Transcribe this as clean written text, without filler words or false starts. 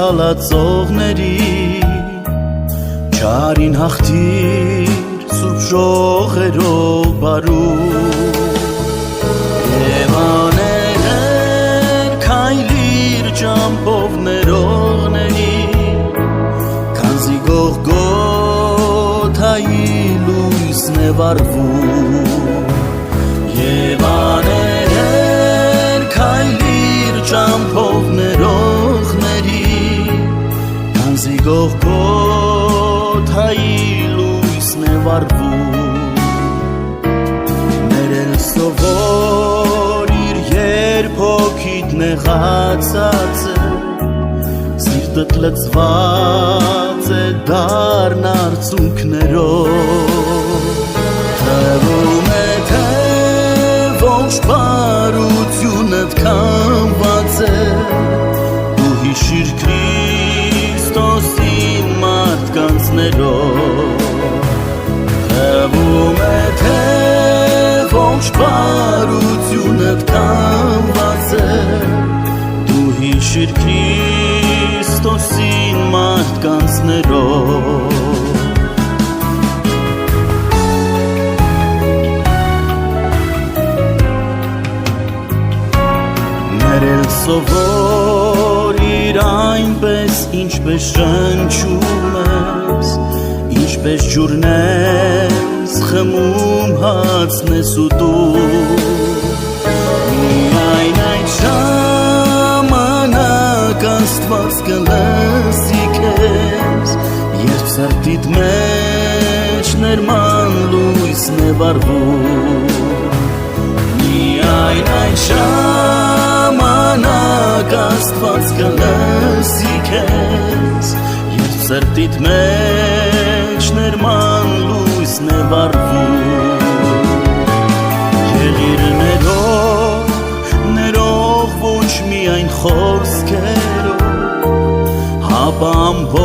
հալածողների Չարին հաղթիր սուրբ ժողերով բարու Եվ աներեր քայլիր ճամփով ներողների Քանզի Գողգոթայի լույսն է վառվում Եվ աներեր քայլիր ճամփով ներողների Քանզի Գողգոթայի լույսն է վառվում Ներել սովորիր երբ հոգիդ նեղացած է Սիրտդ լցված է դառն արցունքներով Թվում է թե ողջ բարությունդ քամված է Դու հիշիր Քրիստոսին մարդկանցներով Թվում է թե ողջ բարությունդ քամված է Դու հիշիր Քրիստոսին մարդկանցներով Ներել սովորիր այնպես ինչպես շնչում ես Ինչպես ջուրն ես խմում հացն ես ուտում Միայն այդ ժամանակ Աստված կլսի քեզ Երբ սրտիդ մեջ ներման լույսն է վառվում Միայն այդ ժամանակ Աստված կլսի քեզ Երբ սրտիդ մեջ ներման լույսն է վառվում Եղիր ներող ոչ միայն խոսքերով Հապա ամբողջ